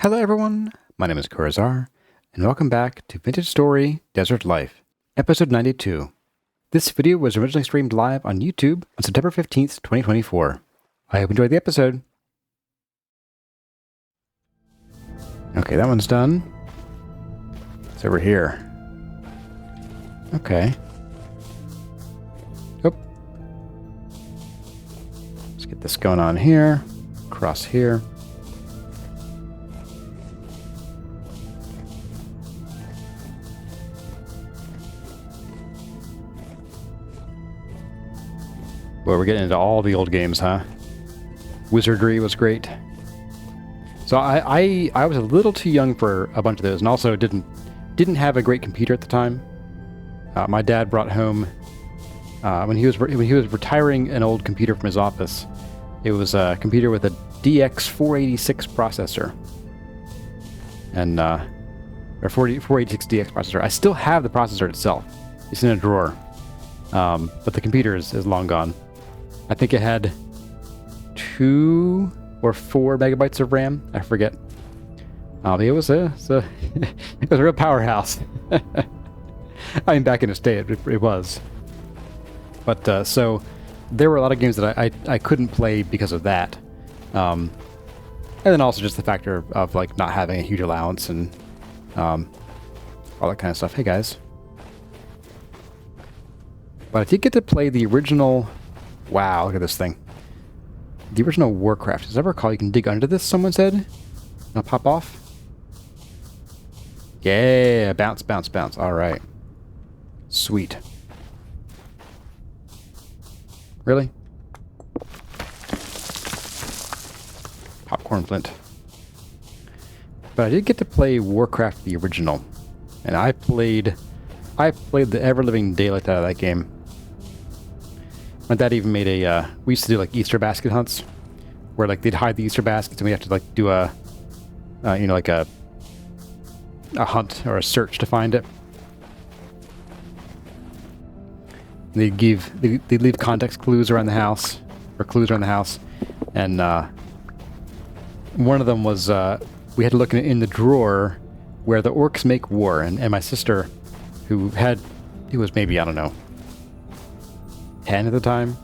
Hello everyone, my name is Kurazar, and welcome back to Vintage Story Desert Life, episode 92. This video was originally streamed live on YouTube on September 15th, 2024. I hope you enjoyed the episode. Okay, that one's done. It's over here. Okay. Oh. Let's get this going on here. Across here. Boy, we're getting into all the old games, huh? Wizardry was great. So I was a little too young for a bunch of those, and also didn't have a great computer at the time. My dad brought home when he was retiring an old computer from his office. It was a computer with a DX486 processor, and or 486DX processor. I still have the processor itself. It's in a drawer, but the computer is long gone. I think it had 2 or 4 megabytes of RAM. I forget. It was a it was a real powerhouse. I mean, back in its day, it was. But so there were a lot of games that I couldn't play because of that, and then also just the factor of like not having a huge allowance and all that kind of stuff. Hey guys. But I did get to play the original. Wow, look at this thing. The original Warcraft. As I recall, you can dig under this, someone said. I'll pop off. Yeah, bounce, bounce, bounce. Alright. Sweet. Really? Popcorn flint. But I did get to play Warcraft the original. And I played the ever-living daylight out of that game. My dad even made a, we used to do like Easter basket hunts, where like they'd hide the Easter baskets and we have to like do a, like a hunt or a search to find it. They'd leave context clues around the house, and one of them was we had to look in the drawer where the orcs make war, and my sister, who was maybe, I don't know, 10 at the time,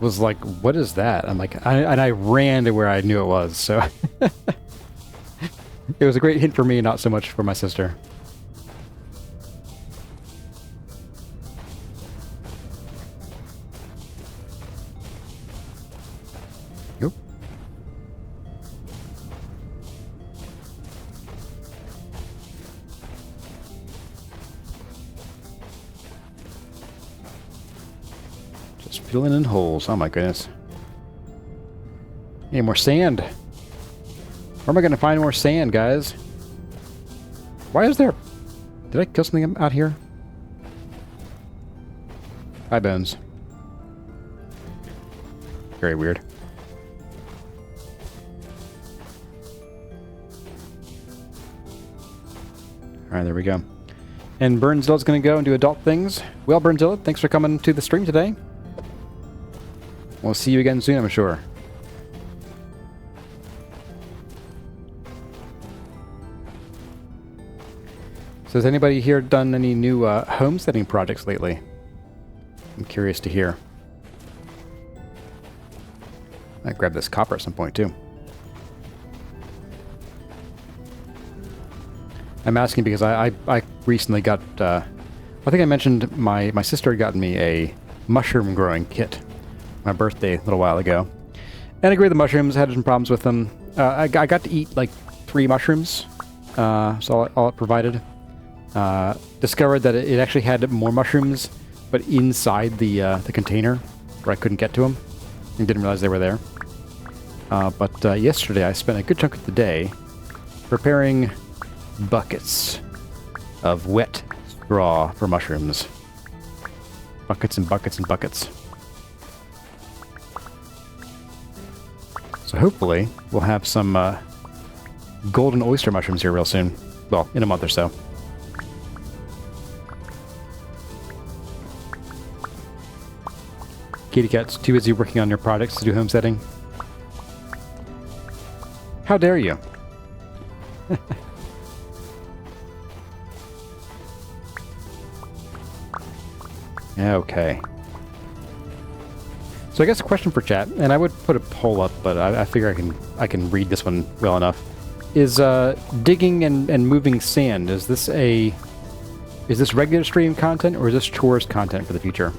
was like, what is that? I'm like, I ran to where I knew it was, so it was a great hint for me, not so much for my sister. Yep. Filling in holes. Oh my goodness. Need more sand. Where am I going to find more sand, guys? Why is there... Did I kill something out here? Hi, Bones. Very weird. Alright, there we go. And Burnzilla's going to go and do adult things. Well, Burnzilla, thanks for coming to the stream today. We'll see you again soon, I'm sure. So has anybody here done any new homesteading projects lately? I'm curious to hear. I might grab this copper at some point too. I'm asking because I recently got, I think I mentioned my sister had gotten me a mushroom growing kit. My birthday a little while ago, and I agree with the mushrooms. I had some problems with them. I got to eat like 3 mushrooms, so all it provided. Discovered that it actually had more mushrooms, but inside the container where I couldn't get to them, and didn't realize they were there. But yesterday I spent a good chunk of the day preparing buckets of wet straw for mushrooms. Buckets and buckets and buckets. So hopefully, we'll have some golden oyster mushrooms here real soon. Well, in a month or so. Kitty Cat's too busy working on your projects to do homesteading. How dare you? Okay. So I guess a question for chat, and I would put a poll up, but I figure I can read this one well enough. Is digging and moving sand, is this regular stream content or is this chores content for the future?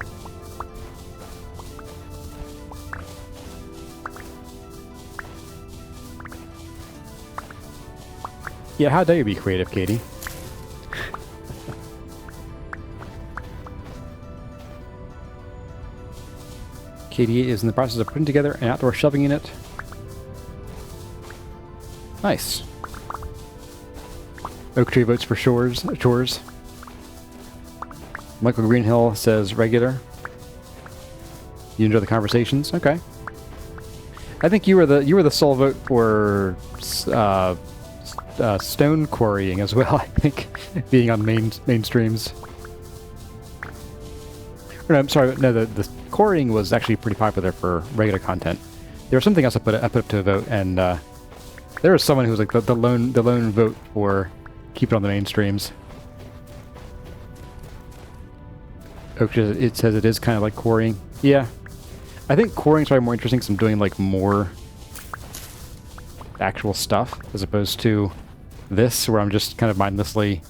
Yeah, how dare you be creative, Katie? Katie is in the process of putting together an outdoor shelving unit. Nice. Oak Tree votes for chores. Michael Greenhill says regular. You enjoy the conversations? Okay. I think you were the sole vote for stone quarrying as well. I think being on main streams. No, I'm sorry. No, the quarrying was actually pretty popular for regular content. There was something else I put up to a vote, and there was someone who was like the lone vote for keep it on the main streams. It says it is kind of like quarrying. Yeah, I think quarrying is probably more interesting because I'm doing like more actual stuff as opposed to this, where I'm just kind of mindlessly.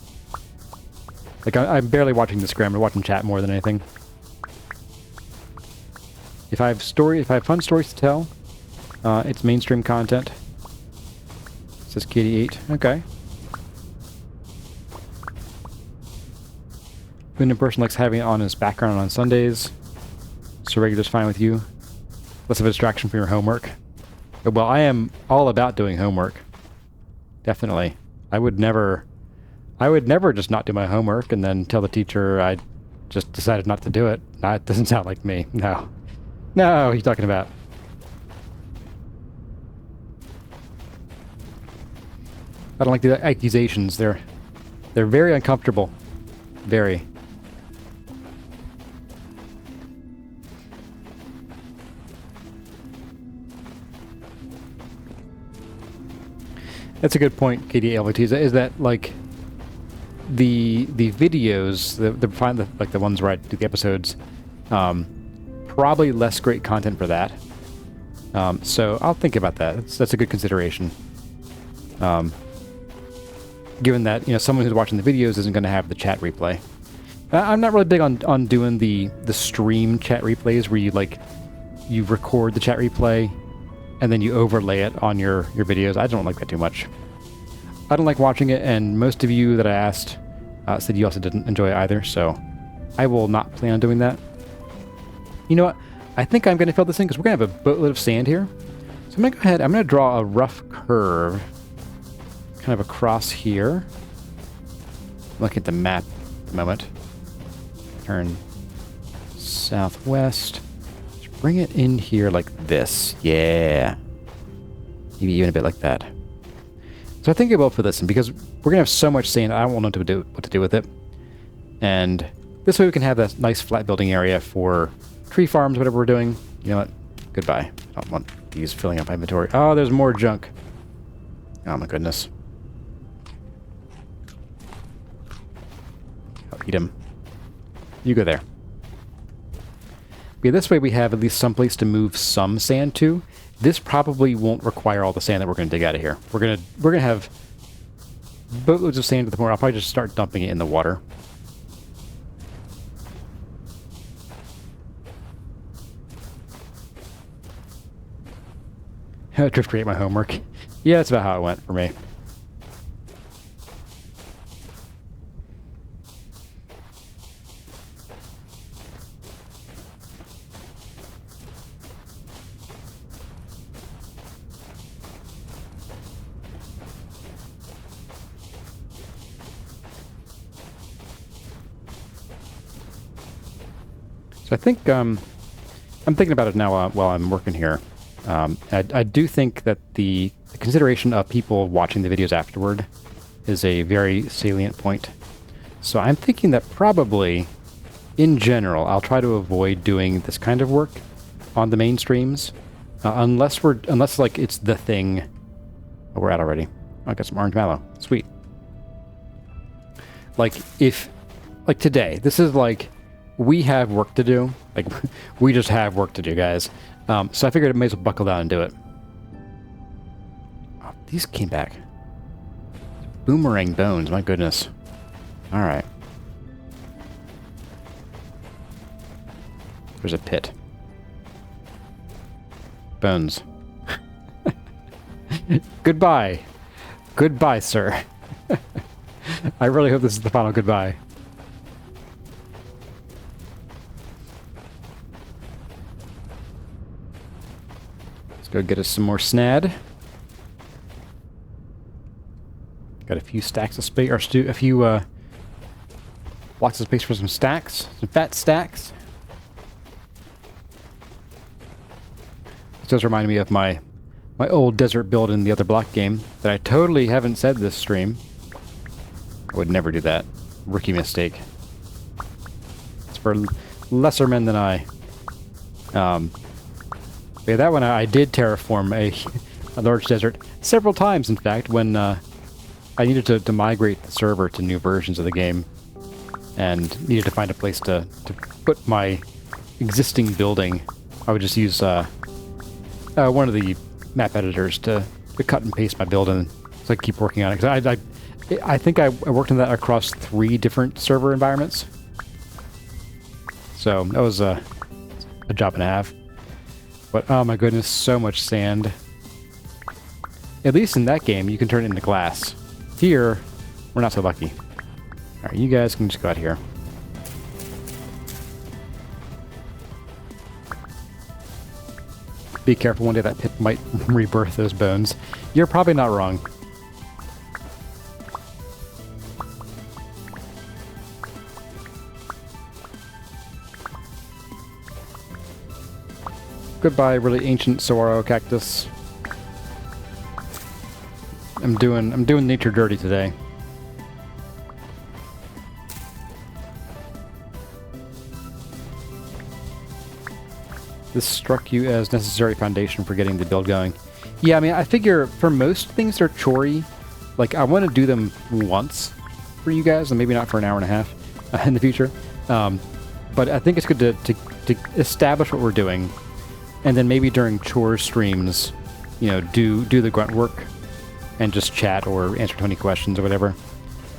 Like I'm barely watching the scrim. I'm watching chat more than anything. If I have fun stories to tell, it's mainstream content. Says Katie 8. Okay. When a person likes having it on his background on Sundays, so regular's fine with you. Less of a distraction from your homework. Well, I am all about doing homework. Definitely. I would never just not do my homework and then tell the teacher I just decided not to do it. That doesn't sound like me. No. No, what are you talking about? I don't like the accusations. They're very uncomfortable. Very. That's a good point, KDLVT. Is that like the videos, the ones where I do the episodes, probably less great content for that. So I'll think about that. That's a good consideration. Given that, you know, someone who's watching the videos isn't going to have the chat replay. I'm not really big on doing the stream chat replays where you record the chat replay and then you overlay it on your videos. I don't like that too much. I don't like watching it, and most of you that I asked said you also didn't enjoy it either, so I will not plan on doing that. You know what? I think I'm going to fill this in because we're going to have a boatload of sand here. So I'm going to go ahead, I'm going to draw a rough curve kind of across here. Look at the map at the moment. Turn southwest. Just bring it in here like this. Yeah. Maybe even a bit like that. So I think I will for this, and because we're going to have so much sand, I don't know what to do with it. And this way we can have that nice flat building area for tree farms, whatever we're doing. You know what? Goodbye. I don't want these filling up my inventory. Oh, there's more junk. Oh my goodness. I'll eat him. You go there. Okay, this way we have at least some place to move some sand to. This probably won't require all the sand that we're going to dig out of here. We're gonna have boatloads of sand to the point where I'll probably just start dumping it in the water. Drift create my homework. Yeah, that's about how it went for me. So I think I'm thinking about it now while I'm working here. I do think that the consideration of people watching the videos afterward is a very salient point. So I'm thinking that probably, in general, I'll try to avoid doing this kind of work on the main streams, unless like it's the thing. Oh, we're out already. I got some orange mallow. Sweet. Like, like today, this is like, we have work to do. Like, we just have work to do, guys. So I figured I may as well buckle down and do it. Oh, these came back. Boomerang bones, my goodness. Alright. There's a pit. Bones. Goodbye. Goodbye, sir. I really hope this is the final goodbye. Let's go get us some more snad. Got a few stacks of space, or a few blocks of space for some stacks, some fat stacks. This does remind me of my old desert build in the other block game that I totally haven't said this stream. I would never do that. Rookie mistake. It's for lesser men than I. Yeah, that one I did terraform a large desert several times, in fact, when I needed to migrate the server to new versions of the game and needed to find a place to put my existing building. I would just use one of the map editors to cut and paste my build in, so I keep working on it. Because I think I worked on that across 3 different server environments. So that was a job and a half. But oh my goodness, so much sand. At least in that game, you can turn it into glass. Here, we're not so lucky. Alright, you guys can just go out here. Be careful, one day that pit might rebirth those bones. You're probably not wrong. Goodbye, really ancient saguaro cactus. I'm doing nature dirty today. This struck you as necessary foundation for getting the build going. Yeah, I mean, I figure for most things they're chory. Like, I want to do them once for you guys, and maybe not for an hour and a half in the future. But I think it's good to establish what we're doing, and then maybe during chore streams, you know, do the grunt work, and just chat or answer 20 questions or whatever.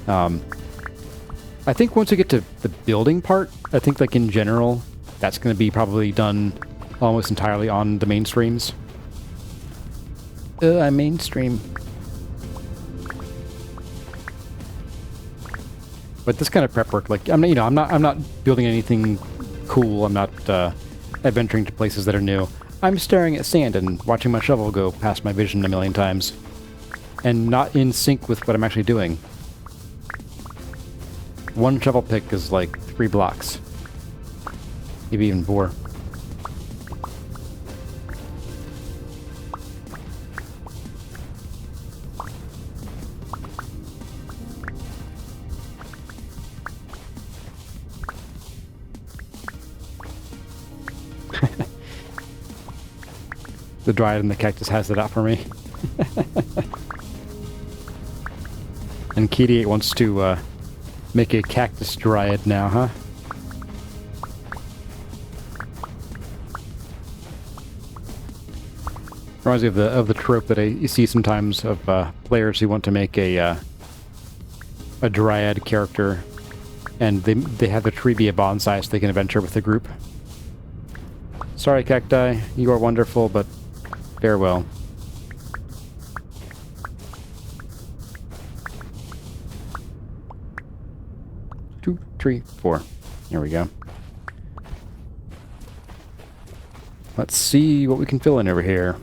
I think once we get to the building part, I think, like, in general, that's going to be probably done almost entirely on the main streams. I mainstream. But this kind of prep work, like, I'm not building anything cool. I'm not adventuring to places that are new. I'm staring at sand and watching my shovel go past my vision a million times, and not in sync with what I'm actually doing. One shovel pick is like 3 blocks, maybe even 4. The dryad and the cactus has it out for me. And Kitty wants to make a cactus dryad now, huh? Reminds me of the trope that you see sometimes of players who want to make a dryad character, and they have the tree be a bonsai so they can adventure with the group. Sorry, cacti, you are wonderful, but farewell. 2, 3, 4. Here we go. Let's see what we can fill in over here.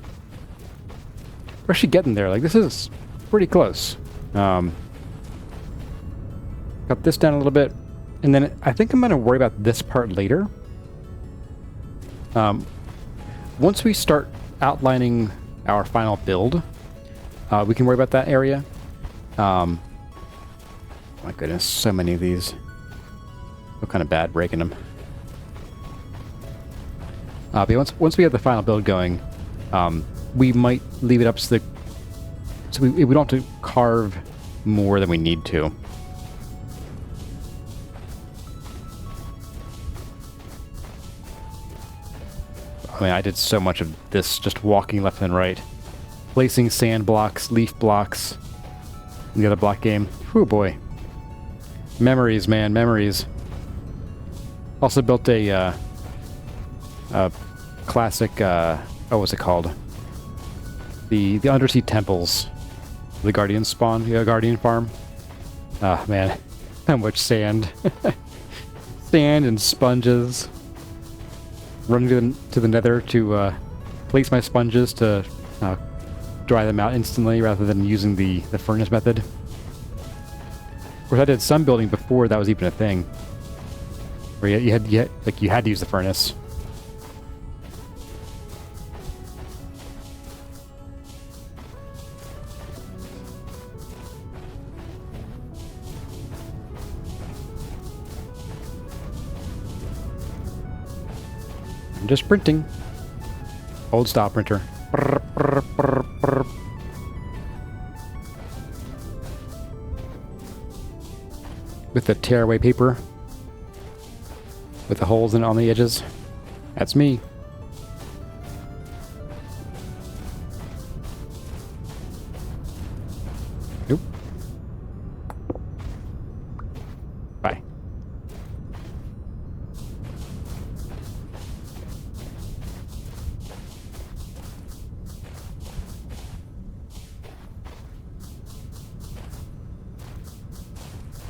We're actually getting there. Like, this is pretty close. Cut this down a little bit, and then I think I'm going to worry about this part later. Once we start outlining our final build, we can worry about that area. My goodness, so many of these. Feel kind of bad breaking them. But once we have the final build going, we might leave it up so we don't have to carve more than we need to. I mean, I did so much of this just walking left and right. Placing sand blocks, leaf blocks in the other block game. Whew, boy. Memories, man, memories. Also built a classic, what's it called? The undersea temples. The Guardian spawn, Guardian farm. Ah, man. How much sand. Sand and sponges. Running to the nether to place my sponges to dry them out instantly rather than using the furnace method. Of course, I did some building before that was even a thing. Where you had to use the furnace. I'm just printing. Old style printer. Brr, brr, brr, brr. With the tearaway paper. With the holes in it on the edges. That's me. Nope. Bye.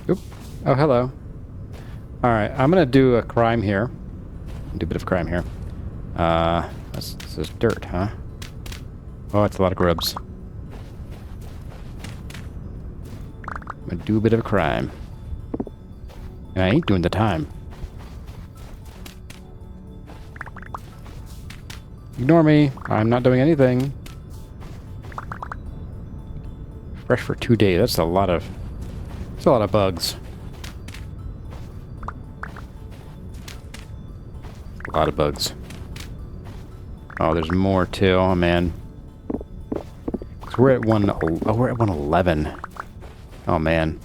Oop. Oh, hello. Alright, I'm gonna do a crime here. Do a bit of crime here. This is dirt, huh? Oh, it's a lot of grubs. I'm gonna do a bit of a crime. And I ain't doing the time. Ignore me. I'm not doing anything. Fresh for 2 days. That's a lot of bugs. A lot of bugs. Oh, there's more too. Oh man. So we're at 111. Oh man.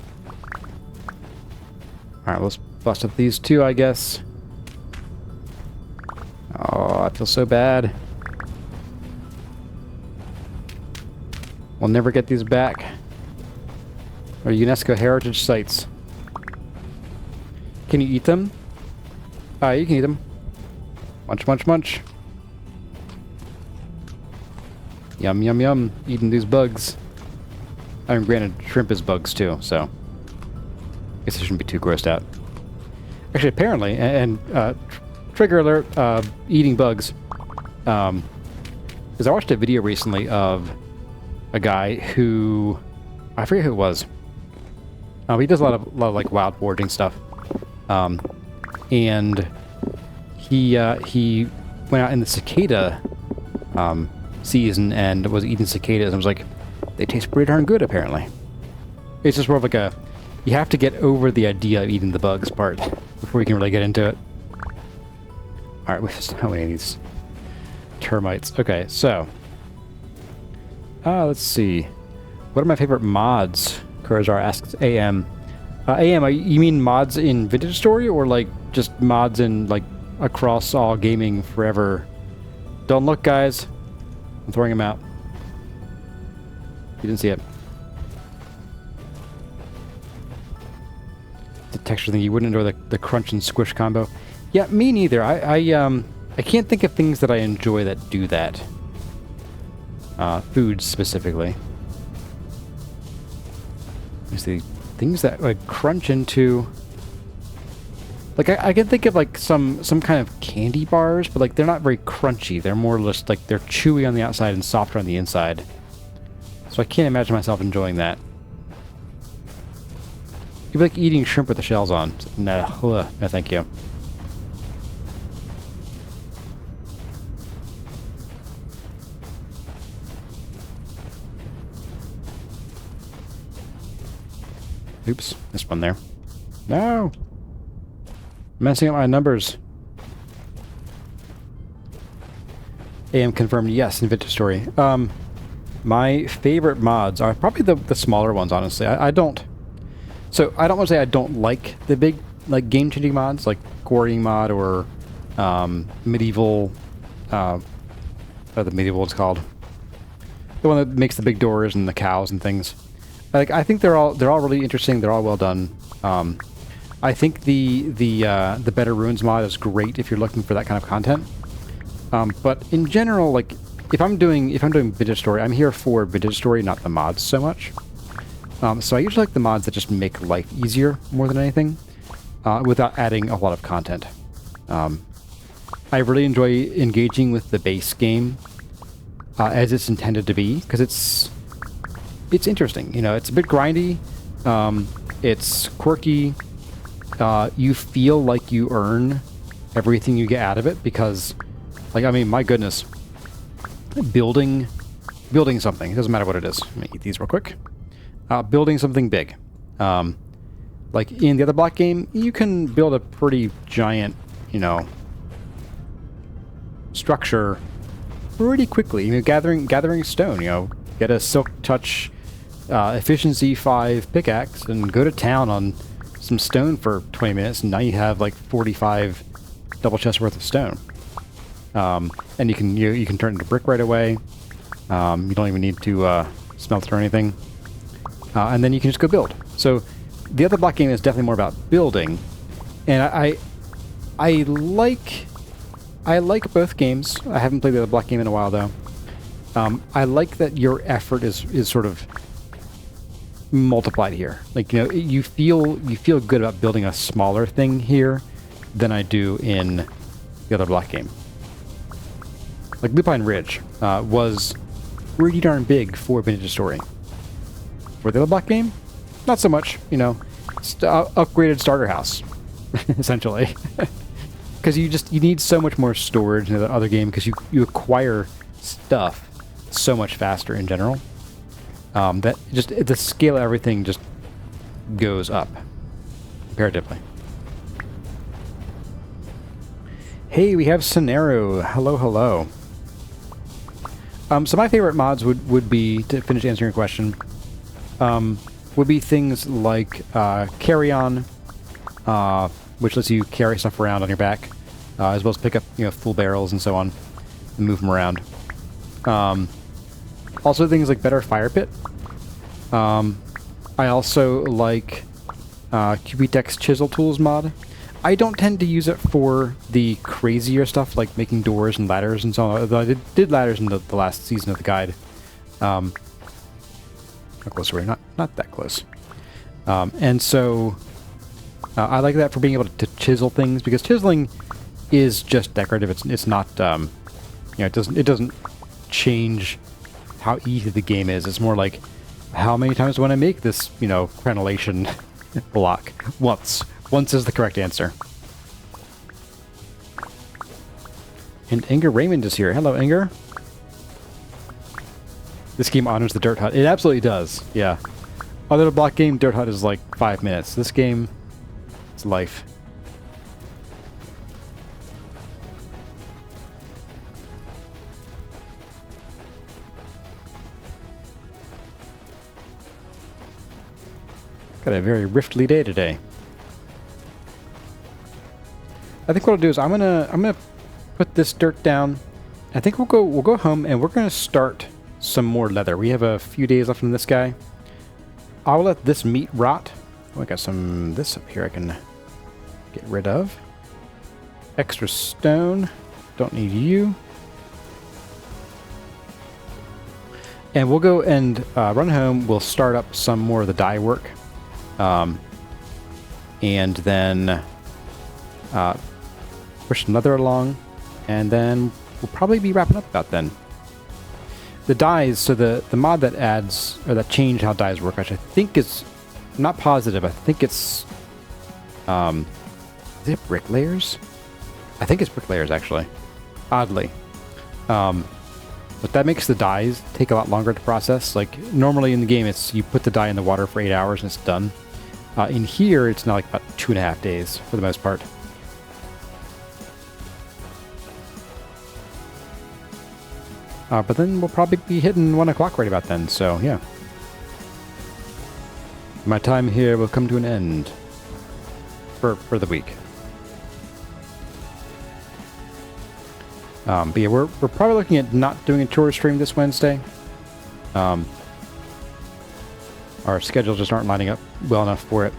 All right, let's bust up these two, I guess. Oh, I feel so bad. We'll never get these back. They're UNESCO heritage sites. Can you eat them? You can eat them. Munch, munch, munch. Yum, yum, yum. Eating these bugs. I mean, granted, shrimp is bugs too, so I guess I shouldn't be too grossed out. Actually, apparently, and trigger alert, eating bugs. Because I watched a video recently of a guy who, I forget who it was. He does a lot of like wild foraging stuff. And he went out in the cicada season and was eating cicadas and was like, they taste pretty darn good apparently. It's just more of like a, you have to get over the idea of eating the bugs part before you can really get into it. Alright, we just how many of these termites. Okay, so let's see. What are my favorite mods? Kurzar asks AM. AM, you mean mods in Vintage Story or like just mods in like across all gaming forever? Don't look, guys. I'm throwing them out. You didn't see it. The texture thing, you wouldn't enjoy the crunch and squish combo. Yeah, me neither. I can't think of things that I enjoy that do that. Foods specifically. Let me see. Things that like crunch into. Like I can think of like some kind of candy bars, but like they're not very crunchy. They're more just like they're chewy on the outside and softer on the inside. So I can't imagine myself enjoying that. You'd be like eating shrimp with the shells on. No, no thank you. Oops, missed one there. No! Messing up my numbers. AM confirmed yes in Vintage Story. My favorite mods are probably the smaller ones, honestly. I don't want to say I don't like the big, like, game-changing mods, like quarrying mod or medieval, the medieval it's called. The one that makes the big doors and the cows and things. Like, I think they're all really interesting. They're all well done. I think the Better Ruins mod is great if you're looking for that kind of content. But in general, like, if I'm doing vintage story, I'm here for vintage story, not the mods so much. So I usually like the mods that just make life easier more than anything, without adding a lot of content. I really enjoy engaging with the base game as it's intended to be, because it's interesting. You know, it's a bit grindy. It's quirky. You feel like you earn everything you get out of it because, like, I mean, my goodness, building something, it doesn't matter what it is. Let me eat these real quick. Building something big. Like in the other block game, you can build a pretty giant, you know, structure pretty quickly. You know, gathering stone, you know, get a Silk Touch efficiency 5 pickaxe and go to town on some stone for 20 minutes, and now you have like 45 double chests worth of stone. And you can turn it into brick right away. You don't even need to smelt it or anything. And then you can just go build. So the other block game is definitely more about building, and I like both games. I haven't played the other block game in a while though. I like that your effort is sort of multiplied here. Like, you know, you feel good about building a smaller thing here than I do in the other block game. Like Lupine Ridge was pretty darn big for Vintage Story. For the other block game, not so much. You know, upgraded starter house, essentially. Because you need so much more storage in the other game because you acquire stuff so much faster in general. That just the scale of everything just goes up comparatively. Hey, we have Scenario. Hello, hello. So my favorite mods would be, to finish answering your question, would be things like Carry On, which lets you carry stuff around on your back, as well as pick up, you know, full barrels and so on, and move them around. Also things like Better Firepit. I also like Cubitex Chisel Tools mod. I don't tend to use it for the crazier stuff like making doors and ladders and so on, although I did ladders in the last season of the guide. How close are we? Not that close. And so I like that for being able to chisel things, because chiseling is just decorative. It's not you know, it doesn't change how easy the game is. It's more like, how many times do I make this, you know, crenellation block? Once. Once is the correct answer. And Inger Raymond is here. Hello, Inger. This game honors the Dirt Hut. It absolutely does, yeah. Other block game, Dirt Hut is like 5 minutes. This game, it's life. Got a very riftly day today. I think what I'll do is I'm gonna put this dirt down. I think we'll go home and we're gonna start some more leather. We have a few days left on this guy. I'll let this meat rot. Oh, I got some this up here I can get rid of. Extra stone. Don't need you. And we'll go and run home. We'll start up some more of the dye work. And then push another along, and then we'll probably be wrapping up about then. The dyes, so the mod that adds, or that changed how dyes work, which I think is, I'm not positive, I think it's, is it Bricklayers? I think it's Bricklayers, actually. Oddly. But that makes the dyes take a lot longer to process. Like, normally in the game, it's you put the dye in the water for 8 hours and it's done. In here, it's now like about 2.5 days, for the most part. But then we'll probably be hitting 1 o'clock right about then, so yeah. My time here will come to an end for the week. But yeah, we're probably looking at not doing a tour stream this Wednesday. Our schedules just aren't lining up well enough for it.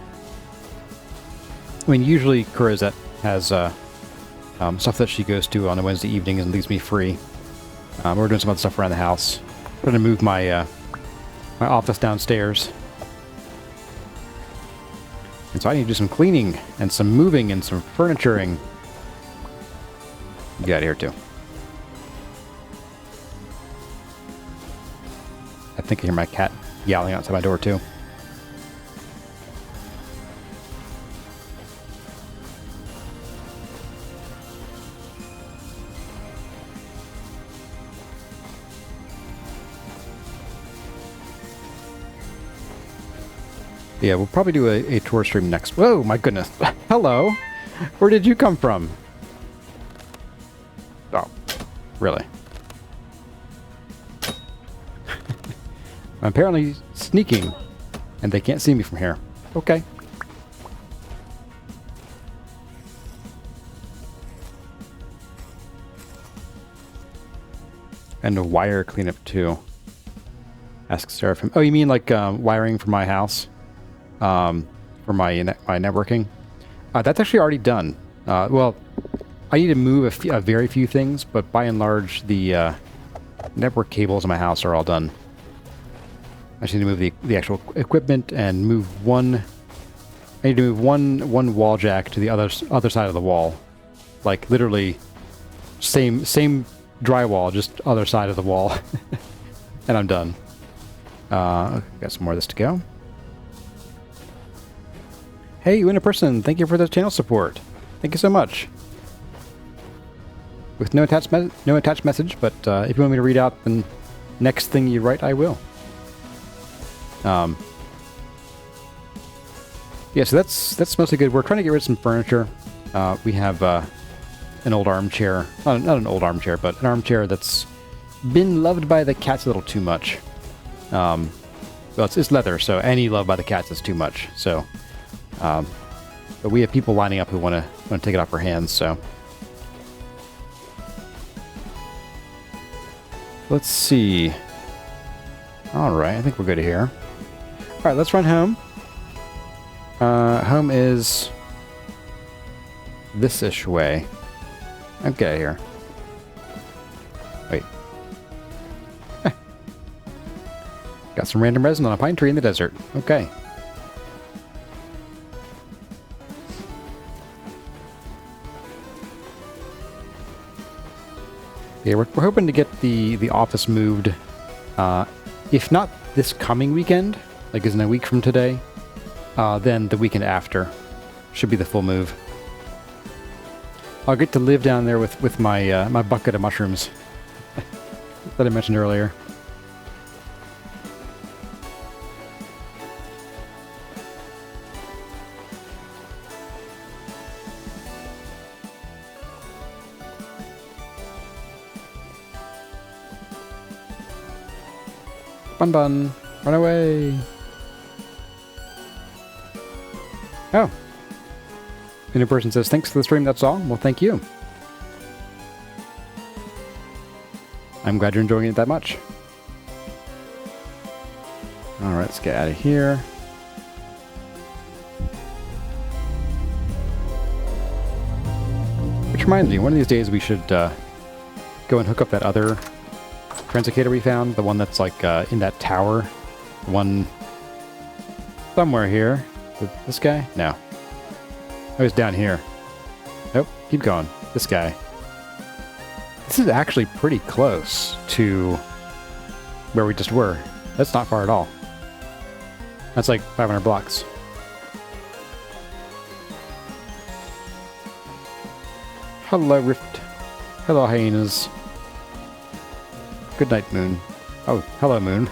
I mean, usually Kurizette has stuff that she goes to on a Wednesday evening and leaves me free. We're doing some other stuff around the house. I'm going to move my my office downstairs. And so I need to do some cleaning and some moving and some furnituring. Get out of here too. I think I hear my cat yowling outside my door too. Yeah, we'll probably do a tour stream next. Whoa, my goodness. Hello. Where did you come from? Oh, really? I'm apparently sneaking, and they can't see me from here. Okay. And a wire cleanup too. Ask Seraphim. Oh, you mean like wiring for my house? For my networking? That's actually already done. Well, I need to move a very few things, but by and large, the network cables in my house are all done. I just need to move the actual equipment and move one. I need to move one wall jack to the other side of the wall, like literally same drywall, just other side of the wall, and I'm done. Got some more of this to go. Hey, Winner Person, thank you for the channel support. Thank you so much. With no attached message, but if you want me to read out the next thing you write, I will. Yeah, so that's mostly good. We're trying to get rid of some furniture. We have an old armchair. Not an old armchair, but an armchair that's been loved by the cats a little too much. Well, it's leather, so any love by the cats is too much. So, but we have people lining up who want to take it off our hands. So, let's see. All right, I think we're good here. All right, let's run home. Home is this-ish way. Get out of here. Wait. Got some random resin on a pine tree in the desert. Okay. Yeah, we're hoping to get the office moved. If not this coming weekend, like isn't a week from today, then the weekend after should be the full move. I'll get to live down there with my my bucket of mushrooms that I mentioned earlier. Bun bun, run away! Oh. A new person says, thanks for the stream, that's all. Well, thank you. I'm glad you're enjoying it that much. Alright, let's get out of here. Which reminds me, one of these days we should go and hook up that other translocator we found. The one that's like in that tower. The one somewhere here. This guy? No. Oh, he's down here. Nope, keep going. This guy. This is actually pretty close to where we just were. That's not far at all. That's like 500 blocks. Hello, Rift. Hello, hyenas. Good night, Moon. Oh, hello, Moon.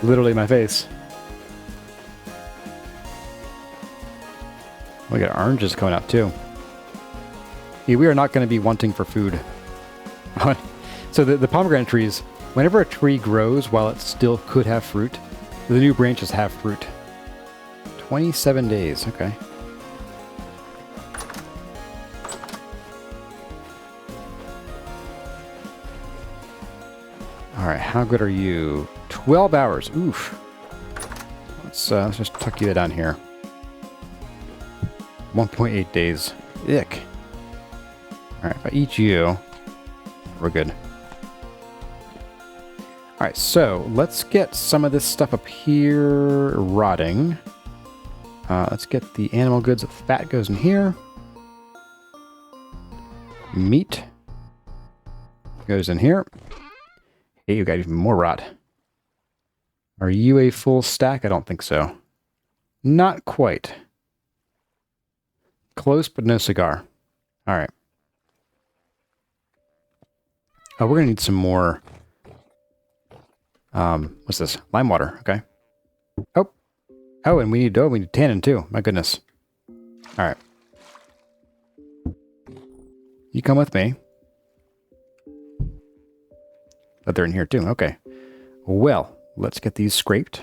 Literally my face. We got oranges coming out too. Yeah, we are not going to be wanting for food. So the pomegranate trees, whenever a tree grows while it still could have fruit, the new branches have fruit. 27 days, okay. Alright, how good are you? 12 hours, oof. Let's just tuck you down here. 1.8 days, ick. Alright, if I eat you, we're good. Alright, so let's get some of this stuff up here rotting. Let's get the animal goods. The fat goes in here. Meat goes in here. Hey, you got even more rot. Are you a full stack? I don't think so. Not quite. Close, but no cigar. Alright. Oh, we're going to need some more... what's this? Lime water, okay. Oh. Oh, and we need tannin too. My goodness. Alright. You come with me. But they're in here too, okay. Well, let's get these scraped.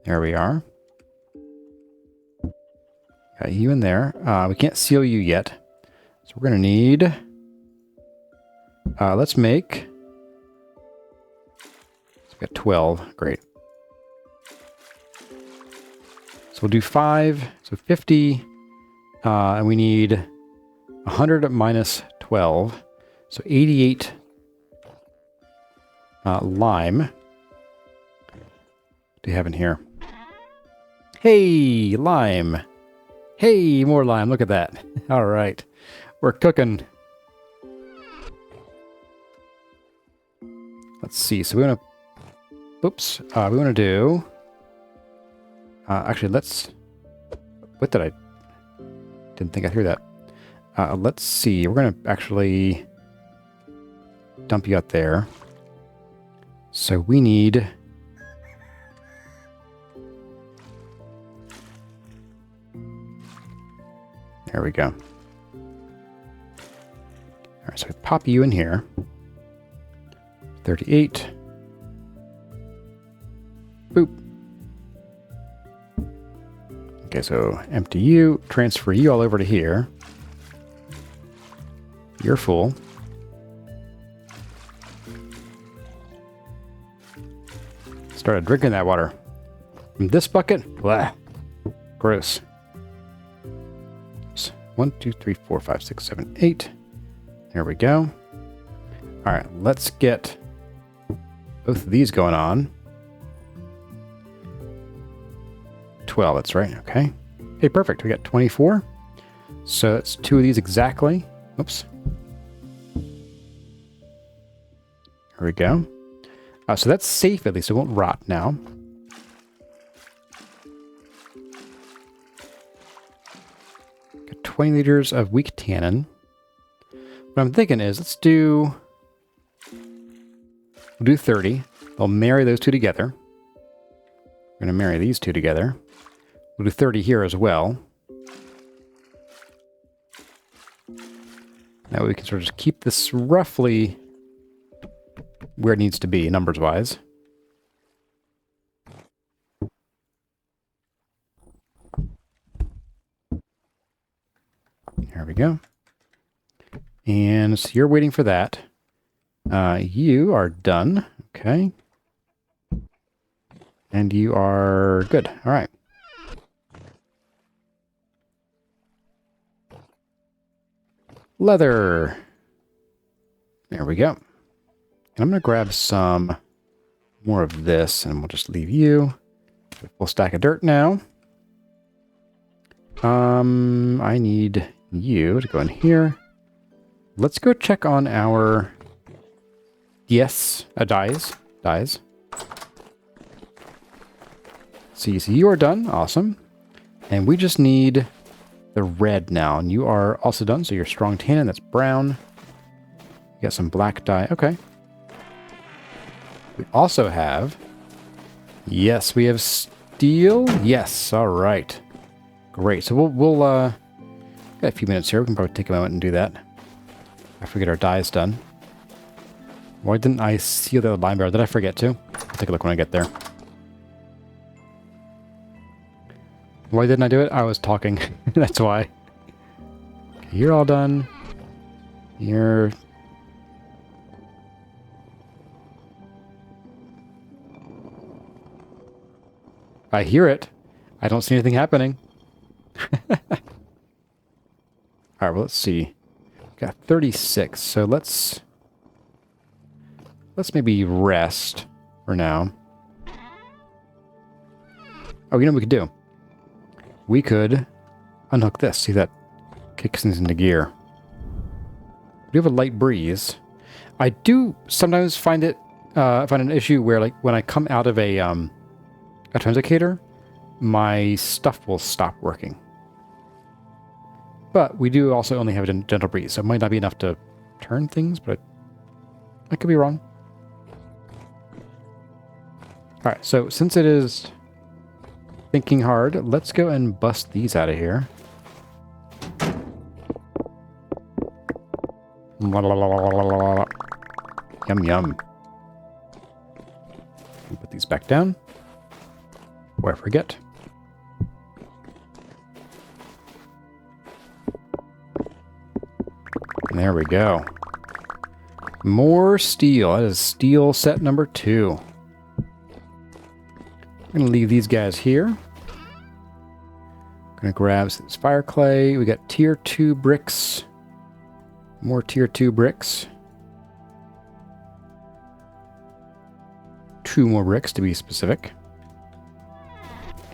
There we are. Got you in there. We can't seal you yet. So we're going to need... let's make... we got 12. Great. So we'll do 5. So 50. And we need 100 minus 12. So 88 lime. What do you have in here? Hey, lime. Hey, more lime. Look at that. All right. We're cooking. Let's see. So we want to... Oops. We want to do... actually, let's... What did I... Didn't think I'd hear that. Let's see. We're going to actually dump you out there. So we need... There we go. All right, so we pop you in here. 38. Boop. Okay, so empty you, transfer you all over to here. You're full. Started drinking that water. From this bucket? Blah. Gross. 1, 2, 3, 4, 5, 6, 7, 8. There we go. All right, let's get both of these going on. 12, that's right, okay. Hey, perfect, we got 24. So that's 2 of these exactly. Oops. There we go. So that's safe, at least it won't rot now. Got 20 liters of weak tannin. What I'm thinking is, we'll do 30. I'll marry those two together. We're going to marry these two together. We'll do 30 here as well. That way we can sort of just keep this roughly where it needs to be, numbers-wise. There we go. And so you're waiting for that. You are done. Okay. And you are good. All right. Leather. There we go. And I'm going to grab some more of this, and we'll just leave you. A full stack of dirt now. I need you to go in here. Let's go check on our... Yes, dyes. So you are done. Awesome. And we just need the red now. And you are also done. So you're strong tannin. That's brown. You got some black dye. Okay. We also have... Yes, we have steel. Yes. All right. Great. So we'll Got a few minutes here. We can probably take a moment and do that. After we get our dyes done. Why didn't I seal the lime barrel? Did I forget to? I'll take a look when I get there. Why didn't I do it? I was talking. That's why. Okay, you're all done. You're... I hear it. I don't see anything happening. Alright, well, let's see. Got 36, so let's maybe rest for now. Oh, you know what we could do? We could unhook this. See, that kicks things into gear. We have a light breeze. I do sometimes find an issue where, like, when I come out of a translocator, my stuff will stop working. But we do also only have a gentle breeze, so it might not be enough to turn things, but I could be wrong. Alright, so since it is thinking hard, let's go and bust these out of here. Yum, yum. Put these back down. Before I forget. And there we go. More steel. That is steel set number 2. I'm going to leave these guys here. I'm going to grab this fire clay. We got tier 2 bricks. More tier 2 bricks. 2 more bricks to be specific.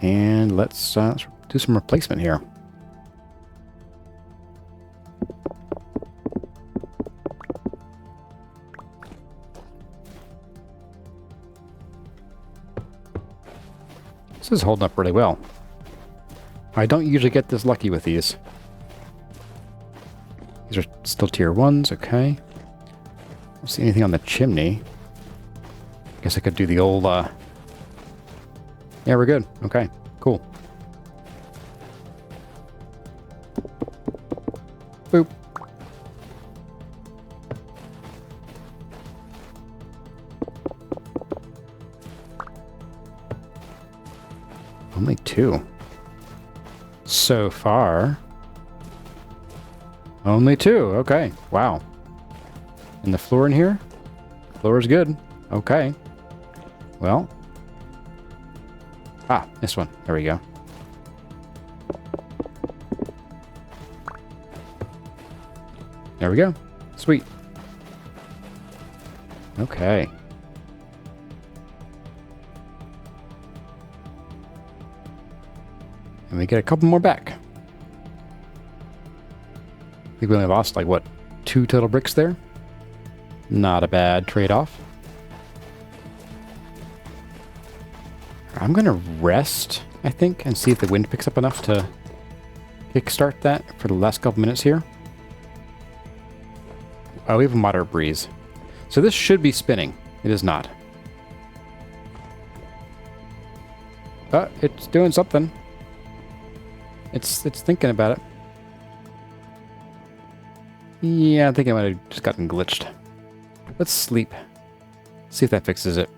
And let's do some replacement here. This is holding up really well. I don't usually get this lucky with these. These are still tier 1s, okay. Don't see anything on the chimney. Guess I could do the old, Yeah, we're good. Okay, cool. Boop. Only 2. So far. Only 2. Okay. Wow. And the floor in here? Floor is good. Okay. Well. Ah, this one. There we go. There we go. Sweet. Okay. And we get a couple more back. I think we only lost, like, what, 2 total bricks there? Not a bad trade-off. I'm going to rest, I think, and see if the wind picks up enough to kickstart that for the last couple minutes here. Oh, we have a moderate breeze. So this should be spinning. It is not. But it's doing something. It's thinking about it. Yeah, I think I might have just gotten glitched. Let's sleep. See if that fixes it.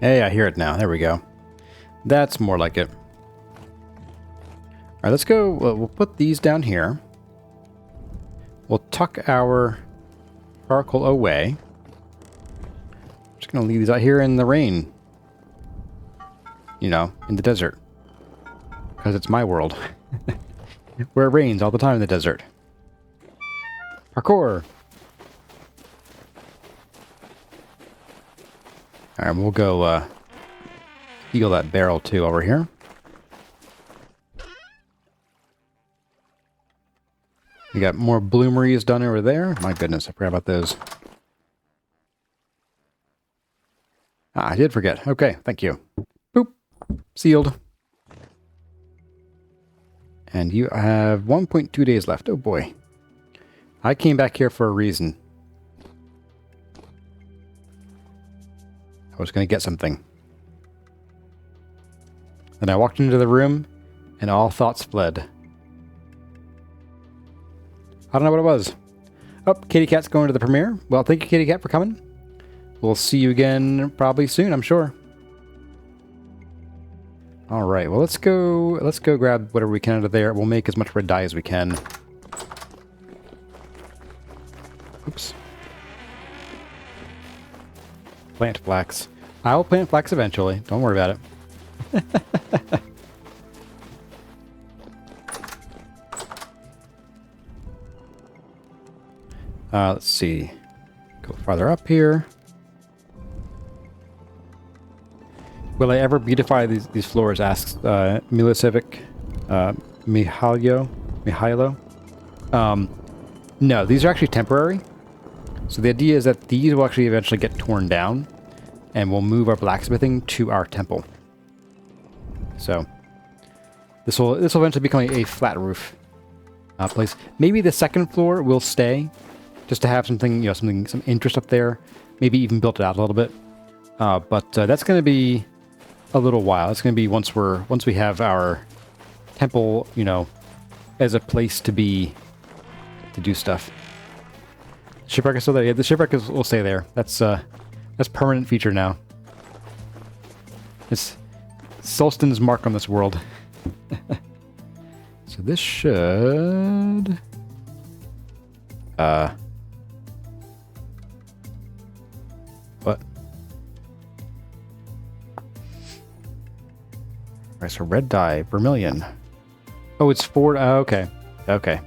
Hey, I hear it now. There we go. That's more like it. All right, let's go. We'll put these down here. We'll tuck our charcoal away. Just going to leave these out here in the rain. You know, in the desert. Because it's my world. Where it rains all the time in the desert. Parkour! Alright, we'll go heal that barrel too over here. We got more bloomeries done over there. My goodness, I forgot about those. Ah, I did forget. Okay, thank you. Boop. Sealed. And you have 1.2 days left. Oh boy. I came back here for a reason. I was going to get something. Then I walked into the room, and all thoughts fled. I don't know what it was. Oh, Kitty Cat's going to the premiere. Well, thank you, Kitty Cat, for coming. We'll see you again probably soon, I'm sure. All right, well, let's go grab whatever we can out of there. We'll make as much red dye as we can. Oops. Plant flax. I'll plant flax eventually. Don't worry about it. Let's see. Go farther up here. Will I ever beautify these floors? Asks Milicevic Mihailo. No, these are actually temporary. So the idea is that these will actually eventually get torn down, and we'll move our blacksmithing to our temple. So this will eventually become a flat roof place. Maybe the second floor will stay, just to have something, some interest up there. Maybe even build it out a little bit. But that's going to be a little while. It's going to be once we have our temple, as a place to do stuff. Shipwreck is still there. Yeah, the shipwreck will stay there. That's permanent feature now. It's Solston's mark on this world. So this should... What? Alright, so red dye, vermilion. Oh, it's 4... Oh, okay. Okay.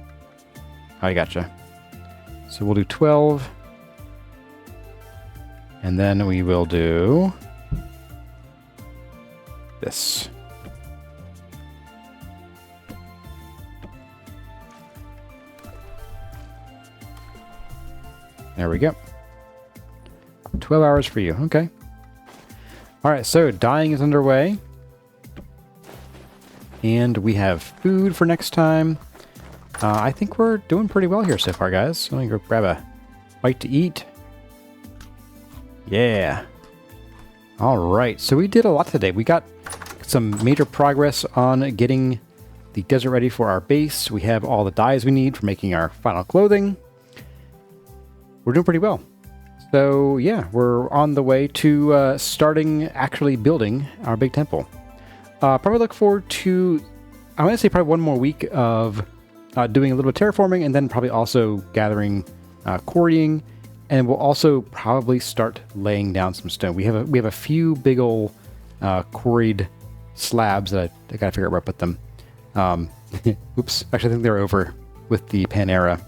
I gotcha. So we'll do 12. And then we will do... this. There we go. 12 hours for you. Okay. Alright, so dyeing is underway. And we have food for next time. I think we're doing pretty well here so far, guys. Let me go grab a bite to eat. Yeah. Alright, so we did a lot today. We got some major progress on getting the desert ready for our base. We have all the dyes we need for making our final clothing. We're doing pretty well. So yeah, we're on the way to starting actually building our big temple. Probably look forward to, I want to say probably one more week of doing a little bit of terraforming, and then probably also gathering quarrying, and we'll also probably start laying down some stone. We have a few big old quarried slabs that I gotta figure out where I put them. Oops, actually I think they're over with the Panera.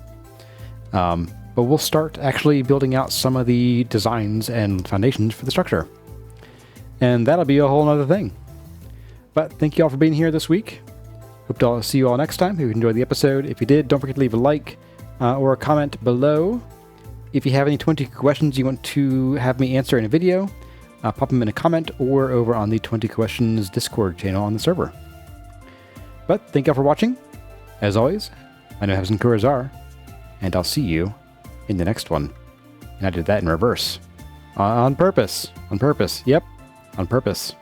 But we'll start actually building out some of the designs and foundations for the structure. And that'll be a whole nother thing. But thank you all for being here this week. Hope to see you all next time. If you enjoyed the episode. If you did, don't forget to leave a like or a comment below. If you have any 20 questions you want to have me answer in a video, pop them in a comment or over on the 20 Questions Discord channel on the server. But thank you all for watching. As always, I know Heavens and Kurs are, and I'll see you in the next one. And I did that in reverse. On purpose. On purpose. Yep. On purpose.